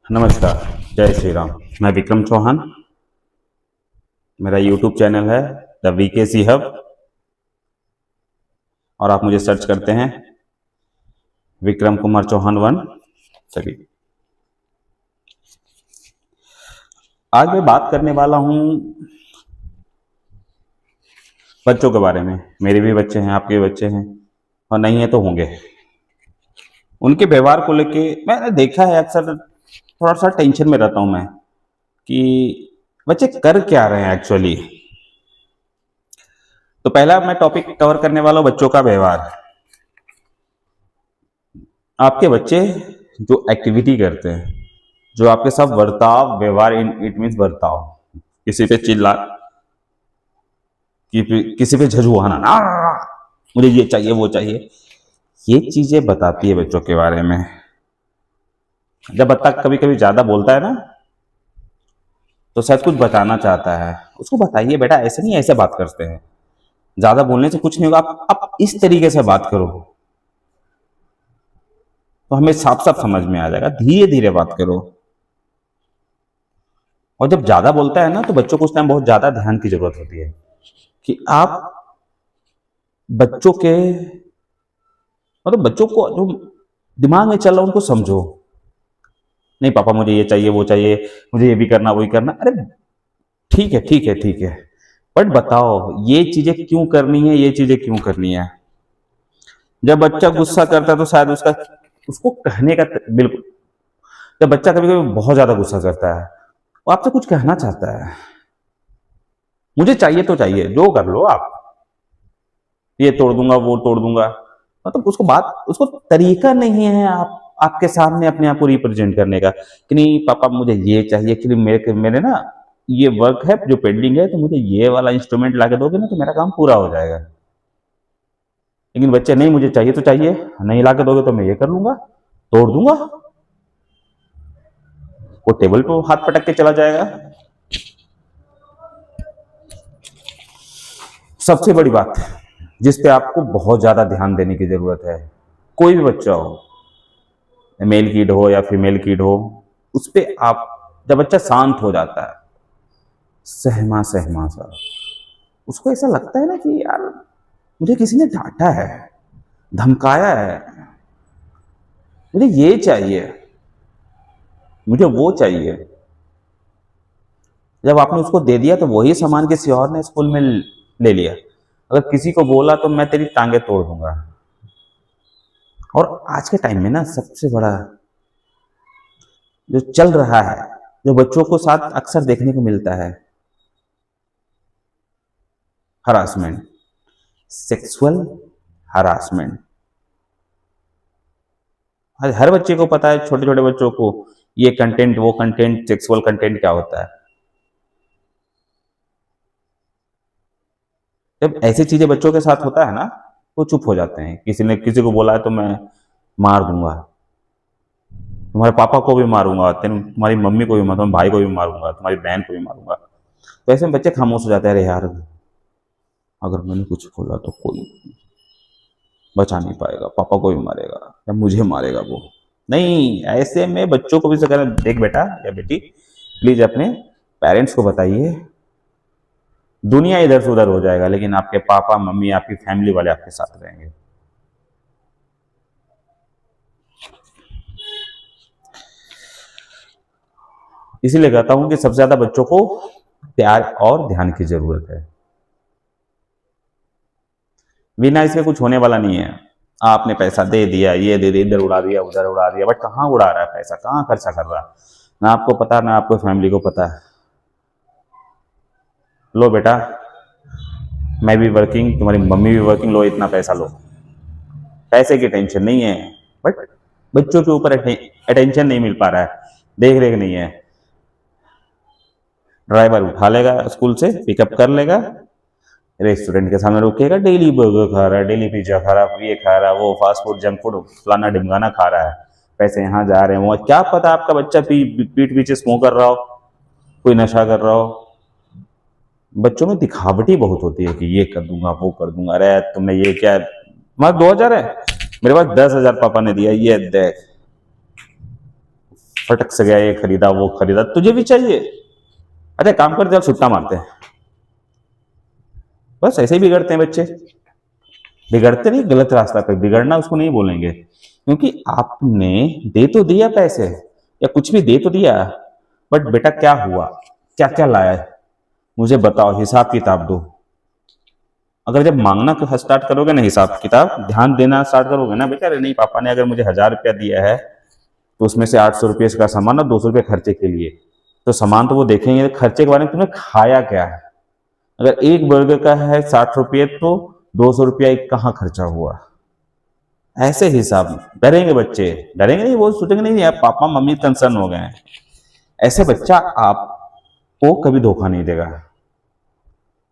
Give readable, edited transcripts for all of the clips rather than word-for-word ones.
नमस्कार, जय श्री राम। मैं विक्रम चौहान। मेरा यूट्यूब चैनल है द वीकेसी हब और आप मुझे सर्च करते हैं विक्रम कुमार चौहान 1। चलिए, आज मैं बात करने वाला हूं बच्चों के बारे में। मेरे भी बच्चे हैं, आपके भी बच्चे हैं, और नहीं है तो होंगे। उनके व्यवहार को लेके मैंने देखा है, अक्सर थोड़ा सा टेंशन में रहता हूं मैं कि बच्चे कर क्या रहे हैं एक्चुअली। तो पहला मैं टॉपिक कवर करने वाला हूं बच्चों का व्यवहार। आपके बच्चे जो एक्टिविटी करते हैं, जो आपके साथ बर्ताव, व्यवहार, इट मीन्स बर्ताव, किसी पे चिल्ला, किसी पे झझुआना ना, मुझे ये चाहिए वो चाहिए, ये चीजें बताती है बच्चों के बारे में। जब बच्चा कभी कभी ज्यादा बोलता है ना, तो शायद कुछ बताना चाहता है। उसको बताइए बेटा ऐसे नहीं, ऐसे बात करते हैं। ज्यादा बोलने से कुछ नहीं होगा, आप इस तरीके से बात करो तो हमें साफ साफ समझ में आ जाएगा। धीरे धीरे बात करो। और जब ज्यादा बोलता है ना, तो बच्चों को उस टाइम बहुत ज्यादा ध्यान की जरूरत होती है कि आप बच्चों के, मतलब बच्चों को जो दिमाग में चल रहा है उनको समझो। नहीं पापा मुझे ये चाहिए वो चाहिए, मुझे ये भी करना वो ही करना। अरे ठीक है ठीक है ठीक है, बट बताओ ये चीजें क्यों करनी है, ये चीजें क्यों करनी है। जब बच्चा गुस्सा करता है तो शायद उसको कहने का बिल्कुल, जब बच्चा कभी कभी बहुत ज्यादा गुस्सा करता है, वो आपसे कुछ कहना चाहता है, मुझे चाहिए तो चाहिए, जो कर लो आप, ये तोड़ दूंगा वो तोड़ दूंगा। मतलब उसको तरीका नहीं है आपके सामने अपने आप को रिप्रेजेंट करने का कि नहीं पापा मुझे ये चाहिए, कि मेरे ना ये वर्क है जो पेंडिंग है, तो मुझे ये वाला इंस्ट्रूमेंट ला के दोगे ना तो मेरा काम पूरा हो जाएगा। लेकिन बच्चे नहीं, मुझे चाहिए तो चाहिए, नहीं ला के दोगे तो मैं ये कर लूंगा, तोड़ दूंगा। वो टेबल पे हाथ पटक के चला जाएगा। सबसे बड़ी बात जिस पे आपको बहुत ज्यादा ध्यान देने की जरूरत है, कोई भी बच्चा हो, मेल किड हो या फीमेल किड हो, उस पे आप, जब बच्चा शांत हो जाता है, सहमा सहमा सा, उसको ऐसा लगता है ना कि यार मुझे किसी ने डांटा है, धमकाया है, मुझे ये चाहिए, मुझे वो चाहिए। जब आपने उसको दे दिया तो वही सामान किसी और ने स्कूल में ले लिया। अगर किसी को बोला तो मैं तेरी टांगे तोड़ दूंगा। और आज के टाइम में ना सबसे बड़ा जो चल रहा है, जो बच्चों को साथ अक्सर देखने को मिलता है, हरासमेंट, सेक्सुअल हरासमेंट। हर बच्चे को पता है, छोटे छोटे बच्चों को, ये कंटेंट वो कंटेंट, सेक्सुअल कंटेंट क्या होता है। जब ऐसी चीजें बच्चों के साथ होता है ना, वो चुप हो जाते हैं। किसी ने किसी को बोला है तो मैं मार दूंगा, तुम्हारे पापा को भी मारूंगा, तुम्हारी मम्मी को भी मारूंगा, तुम्हारे भाई को भी मारूंगा, तुम्हारी बहन को भी मारूंगा। तो ऐसे में बच्चे खामोश हो जाते हैं। अरे यार अगर मैंने कुछ बोला तो कोई बचा नहीं पाएगा, पापा को भी मारेगा या मुझे मारेगा वो। नहीं, ऐसे में बच्चों को भी अगर, देख बेटा या बेटी, प्लीज अपने पेरेंट्स को बताइए। दुनिया इधर से उधर हो जाएगा, लेकिन आपके पापा मम्मी, आपकी फैमिली वाले आपके साथ रहेंगे। इसीलिए कहता हूं कि सबसे ज्यादा बच्चों को प्यार और ध्यान की जरूरत है। बिना इसके कुछ होने वाला नहीं है। आपने पैसा दे दिया, ये दे दिया, इधर उड़ा दिया उधर उड़ा दिया, बट कहाँ उड़ा रहा है पैसा, कहाँ खर्चा कर रहा है, ना आपको पता ना आपको फैमिली को पता है। लो बेटा, मैं भी वर्किंग, तुम्हारी मम्मी भी वर्किंग, लो इतना पैसा लो। पैसे की टेंशन नहीं है, बट बच्चों के ऊपर अटेंशन नहीं मिल पा रहा है, देख रेख नहीं है। ड्राइवर उठा लेगा, स्कूल से पिकअप कर लेगा, रेस्टोरेंट के सामने रुकेगा, डेली बर्गर खा रहा है, डेली पिज्जा खा रहा है, ये खा रहा है, वो फास्ट फूड जंक फूड फलाना ढिमकाना खा रहा है, पैसे यहाँ जा रहे हैं वहाँ। क्या पता आपका बच्चा पीठ पीछे स्मोक कर रहा हो, कोई नशा कर रहा हो। बच्चों में दिखावटी बहुत होती है कि ये कर दूंगा वो कर दूंगा। अरे तुमने ये क्या, तुम्हारा 2000 है, मेरे पास 10,000 पापा ने दिया, ये देख। फटक से गया, ये खरीदा वो खरीदा, तुझे भी चाहिए। अच्छा काम कर, चल छुट्टा मारते हैं। बस ऐसे ही बिगड़ते हैं बच्चे। बिगड़ते नहीं, गलत रास्ता पे बिगड़ना उसको नहीं बोलेंगे, क्योंकि आपने दे तो दिया पैसे या कुछ भी दे तो दिया, बट बेटा क्या हुआ, क्या क्या लाया है मुझे बताओ, हिसाब किताब दो। अगर जब मांगना स्टार्ट करोगे ना, हिसाब किताब ध्यान देना स्टार्ट करोगे ना, बेटा अरे नहीं पापा ने अगर मुझे 1,000 रुपया दिया है तो उसमें से 800 रुपये का सामान और 200 रुपये खर्चे के लिए, तो सामान तो वो देखेंगे, खर्चे के बारे में तुमने खाया क्या है। अगर एक बर्गर का है 60 रुपये तो 200 रुपया एक कहाँ खर्चा हुआ। ऐसे हिसाब डरेंगे बच्चे, डरेंगे नहीं, वो सोचेंगे नहीं यार पापा मम्मी कंसर्न हो गए हैं। ऐसे बच्चा आपको कभी धोखा नहीं देगा।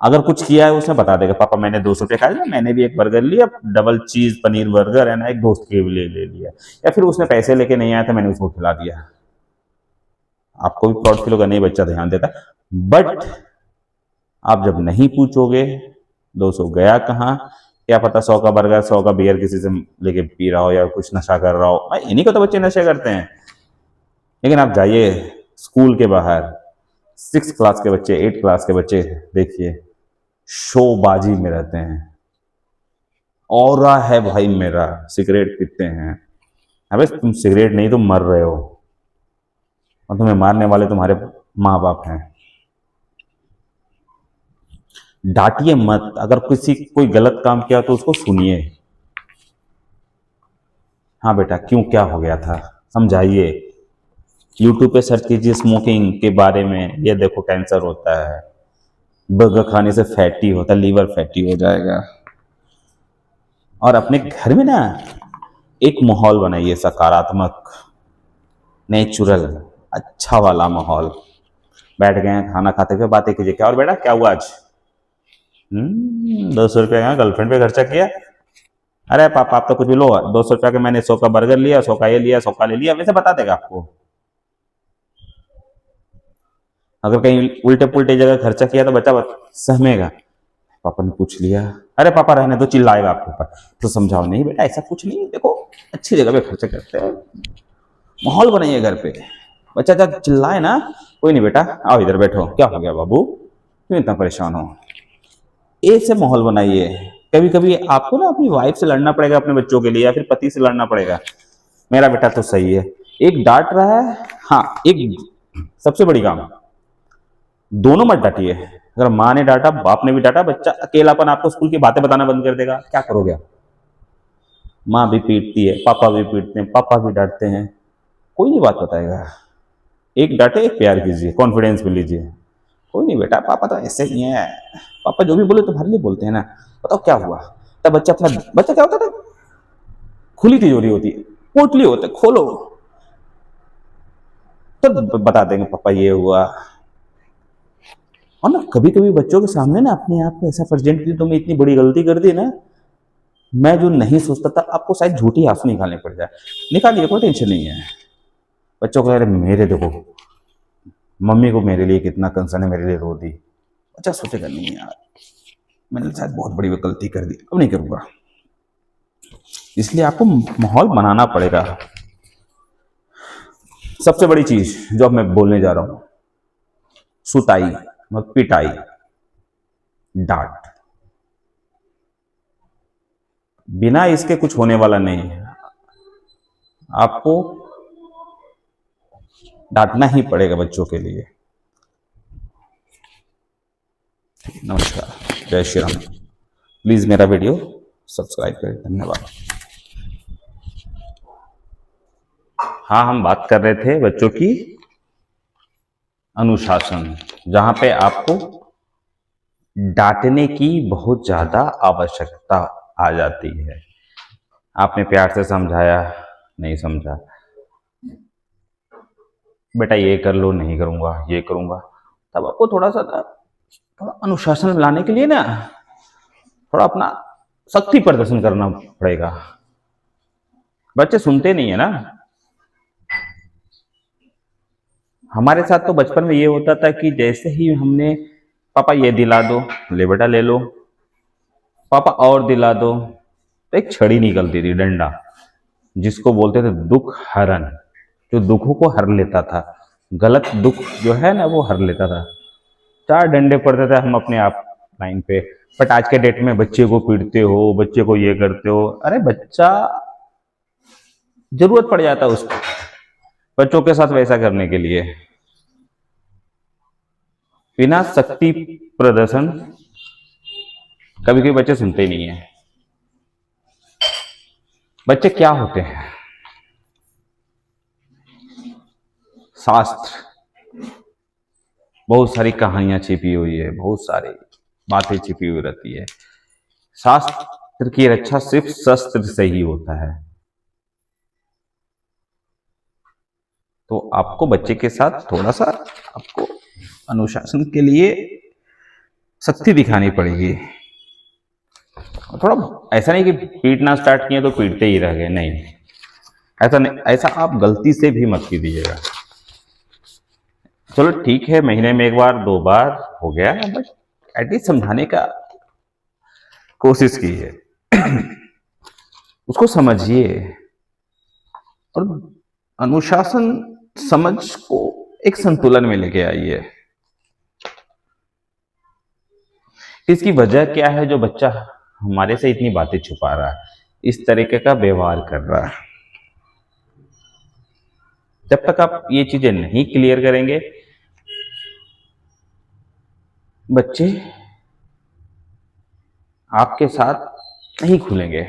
अगर कुछ किया है उसने बता देगा, पापा मैंने 200 रुपये खाया, मैंने भी एक बर्गर लिया, डबल चीज पनीर बर्गर है ना, एक दोस्त के लिए ले लिया, या फिर उसने पैसे लेके नहीं आया था मैंने उसको खिला दिया। आपको भी प्राउड फील होगा, नहीं बच्चा ध्यान देता। बट आप जब नहीं पूछोगे 200 गया कहाँ, क्या पता 100 का बर्गर 100 का बियर किसी से लेके पी रहा हो या कुछ नशा कर रहा हो। इन्हीं को तो बच्चे नशे करते हैं। लेकिन आप जाइए स्कूल के बाहर, 6 क्लास के बच्चे 8 क्लास के बच्चे देखिए, शोबाजी में रहते हैं, ऑरा है भाई मेरा, सिगरेट पीते हैं। अबे तुम सिगरेट नहीं तुम मर रहे हो, और तुम्हें मारने वाले तुम्हारे माँ बाप हैं। डांटिए मत, अगर किसी कोई गलत काम किया तो उसको सुनिए, हाँ बेटा क्यों क्या हो गया था समझाइए। यूट्यूब पे सर्च कीजिए स्मोकिंग के बारे में, ये देखो कैंसर होता है, बर्गर खाने से फैटी होता है, लीवर फैटी हो जाएगा। और अपने घर में ना एक माहौल बनाइए सकारात्मक, नेचुरल, अच्छा वाला माहौल। बैठ गए हैं खाना खाते हुए बातें कीजिए, क्या और बेटा क्या हुआ आज, 200 रुपया का गर्लफ्रेंड पे खर्चा किया, अरे पापा आप तो कुछ भी लो, 200 रुपया के मैंने 100 का बर्गर लिया, 100 का ये लिया, 100 का ले लिया, वैसे बता देगा आपको। अगर कहीं उल्टे पुल्टे जगह खर्चा किया तो बच्चा सहमेगा, पापा ने पूछ लिया, अरे पापा रहने दो, चिल्लाएगा आपके ऊपर, तो समझाओ नहीं बेटा ऐसा कुछ नहीं, देखो अच्छी जगह पे खर्चा करते हैं, माहौल बनाइए घर पे। बच्चा जब चिल्लाए ना, कोई नहीं बेटा आओ इधर बैठो, क्या हो गया बाबू क्यों इतना परेशान हो, ऐसे माहौल बनाइए। कभी कभी आपको ना अपनी वाइफ से लड़ना पड़ेगा अपने बच्चों के लिए, या फिर पति से लड़ना पड़ेगा, मेरा बेटा तो सही है, एक डांट रहा है, हाँ एक सबसे बड़ी काम, दोनों मत डांटिए। अगर माँ ने डांटा बाप ने भी डांटा, बच्चा अकेलापन आपको स्कूल की बातें बताना बंद कर देगा, क्या करोगे आप। माँ भी पीटती है, पापा भी पीटते हैं, पापा भी डांटते हैं, कोई नहीं बात बताएगा। एक डांटे एक प्यार कीजिए, कॉन्फिडेंस में लीजिए, कोई नहीं बेटा पापा तो ऐसे ही हैं, पापा जो भी बोले तुम्हारे लिए बोलते हैं ना, बताओ क्या हुआ। तब बच्चा अपना, बच्चा क्या होता था, खुली तिजोरी होती है, पोटली होता है, खोलो तो बता देंगे पापा ये हुआ। और ना कभी कभी बच्चों के सामने ना अपने आप को ऐसा प्रेजेंट कीजिए, तुमने इतनी बड़ी गलती कर दी ना, मैं जो नहीं सोचता था, आपको शायद झूठी आंसू निकालने पड़ जाए, निकालिए कोई टेंशन नहीं है। बच्चों को अरे मेरे देखो मम्मी को मेरे लिए कितना कंसर्न है, मेरे लिए रो दी, बच्चा सोचेगा नहीं यार मैंने शायद बहुत बड़ी गलती कर दी, अब नहीं करूंगा। इसलिए आपको माहौल बनाना पड़ेगा। सबसे बड़ी चीज जो अब मैं बोलने जा रहा हूं, सुताई मत पिटाई, डांट, बिना इसके कुछ होने वाला नहीं है, आपको डांटना ही पड़ेगा बच्चों के लिए। नमस्कार, जय श्री राम। प्लीज मेरा वीडियो सब्सक्राइब करें, धन्यवाद। हाँ हम बात कर रहे थे बच्चों की अनुशासन, जहां पे आपको डांटने की बहुत ज्यादा आवश्यकता आ जाती है। आपने प्यार से समझाया, नहीं समझा, बेटा ये कर लो, नहीं करूंगा, ये करूंगा, तब आपको थोड़ा सा थोड़ा अनुशासन लाने के लिए ना थोड़ा अपना शक्ति प्रदर्शन करना पड़ेगा। बच्चे सुनते नहीं है ना। हमारे साथ तो बचपन में ये होता था कि जैसे ही हमने पापा ये दिला दो, ले बेटा ले लो, पापा और दिला दो, तो एक छड़ी निकलती थी, डंडा, जिसको बोलते थे दुख हरण, जो दुखों को हर लेता था, गलत दुख जो है ना वो हर लेता था। 4 डंडे पड़ते थे हम अपने आप लाइन पे। बट आज के डेट में बच्चे को पीटते हो, बच्चे को ये करते हो। अरे बच्चा जरूरत पड़ जाता है उसको बच्चों के साथ वैसा करने के लिए। बिना शक्ति प्रदर्शन कभी कभी बच्चे सुनते ही नहीं है। बच्चे क्या होते हैं? शास्त्र, बहुत सारी कहानियां छिपी हुई है, बहुत सारी बातें छिपी हुई रहती है। शास्त्र की रक्षा सिर्फ शस्त्र से ही होता है। तो आपको बच्चे के साथ थोड़ा सा आपको अनुशासन के लिए सख्ती दिखानी पड़ेगी। थोड़ा ऐसा नहीं कि पीटना स्टार्ट किए तो पीटते ही रह गए, नहीं, ऐसा नहीं। ऐसा आप गलती से भी मत कीजिएगा। चलो ठीक है, महीने में 1 बार 2 बार हो गया, बट एटलीस्ट समझाने का कोशिश कीजिए। उसको समझिए और अनुशासन समझ को एक संतुलन में लेके आइए। इसकी वजह क्या है? जो बच्चा हमारे से इतनी बातें छुपा रहा है, इस तरीके का व्यवहार कर रहा है, जब तक आप ये चीजें नहीं क्लियर करेंगे, बच्चे आपके साथ नहीं खुलेंगे।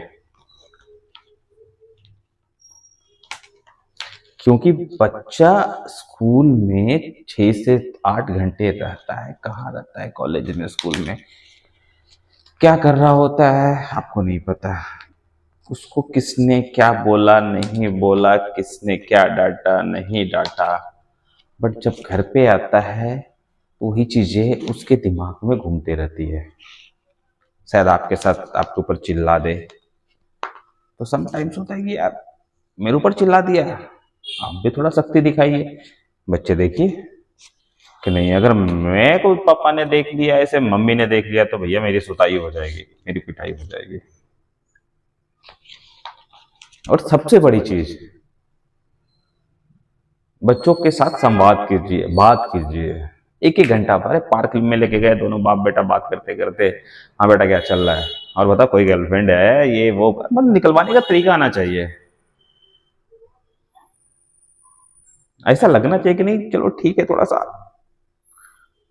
क्योंकि बच्चा स्कूल में 6 से 8 घंटे रहता है। कहाँ रहता है? कॉलेज में, स्कूल में क्या कर रहा होता है आपको नहीं पता। उसको किसने क्या बोला, नहीं बोला, किसने क्या डांटा, नहीं डांटा, बट जब घर पे आता है वही चीजें उसके दिमाग में घूमते रहती है। शायद आपके साथ आपके ऊपर चिल्ला दे, तो समटाइम्स होता है कि यार मेरे ऊपर चिल्ला दिया, आप भी थोड़ा सख्ती दिखाइए। बच्चे देखिए कि नहीं, अगर मैं को पापा ने देख लिया, ऐसे मम्मी ने देख लिया, तो भैया मेरी सुताई हो जाएगी, मेरी पिटाई हो जाएगी। और सबसे बड़ी चीज, बच्चों के साथ संवाद कीजिए, बात कीजिए। 1-1 घंटा अरे पार्क में लेके गए, दोनों बाप बेटा बात करते करते, हाँ बेटा क्या चल रहा है, और बता कोई गर्लफ्रेंड है, ये वो, मतलब निकलवाने का तरीका आना चाहिए। ऐसा लगना चाहिए कि नहीं चलो ठीक है थोड़ा सा,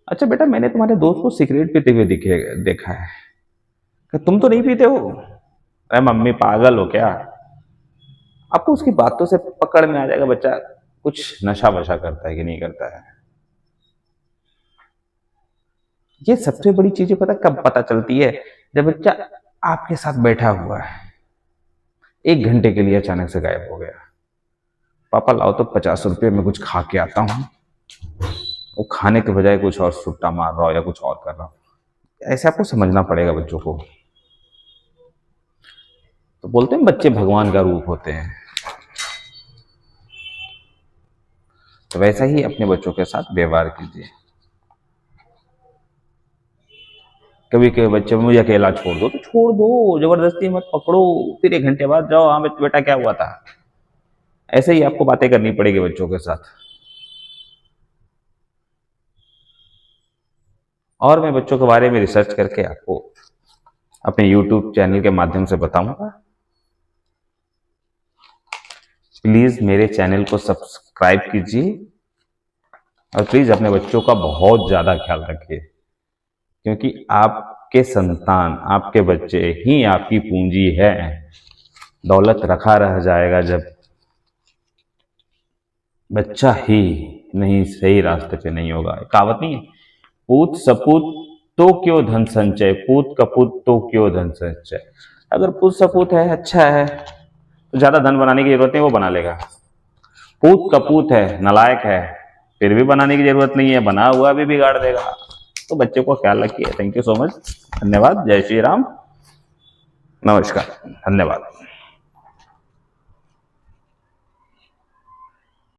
अच्छा बेटा मैंने तुम्हारे दोस्त को सिगरेट पीते हुए देखा है, कि तुम तो नहीं पीते हो। अरे मम्मी पागल हो क्या? आपको उसकी बातों से पकड़ में आ जाएगा बच्चा कुछ नशा वशा करता है कि नहीं करता है। ये सबसे बड़ी चीजें पता कब पता चलती है? जब बच्चा आपके साथ बैठा हुआ है, 1 घंटे के लिए अचानक से गायब हो गया। पापा लाओ तो 50 रुपये में कुछ खा के आता हूं, वो खाने के बजाय कुछ और सुट्टा मार रहा हो या कुछ और कर रहा हो। ऐसे आपको समझना पड़ेगा बच्चों को। तो बोलते हैं बच्चे भगवान का रूप होते हैं, तो वैसा ही अपने बच्चों के साथ व्यवहार कीजिए। कभी कभी बच्चे मुझे अकेला छोड़ दो, तो छोड़ दो, जबरदस्ती मत पकड़ो। फिर 1 घंटे बाद जाओ, हाँ बेटा क्या हुआ था। ऐसे ही आपको बातें करनी पड़ेगी बच्चों के साथ। और मैं बच्चों के बारे में रिसर्च करके आपको अपने YouTube चैनल के माध्यम से बताऊंगा। प्लीज मेरे चैनल को सब्सक्राइब कीजिए और प्लीज अपने बच्चों का बहुत ज्यादा ख्याल रखिए, क्योंकि आपके संतान, आपके बच्चे ही आपकी पूंजी है। दौलत रखा रह जाएगा जब बच्चा ही नहीं सही रास्ते पे नहीं होगा। कहावत नहीं है, पूत सपूत तो क्यों धन संचय, पूत कपूत तो क्यों धन संचय। अगर पूत सपूत है, अच्छा है, तो ज्यादा धन बनाने की जरूरत नहीं, वो बना लेगा। पूत कपूत है, नालायक है, फिर भी बनाने की जरूरत नहीं है, बना हुआ भी बिगाड़ देगा। तो बच्चे को ख्याल रखिए। थैंक यू सो मच, धन्यवाद। जय श्री राम, नमस्कार, धन्यवाद।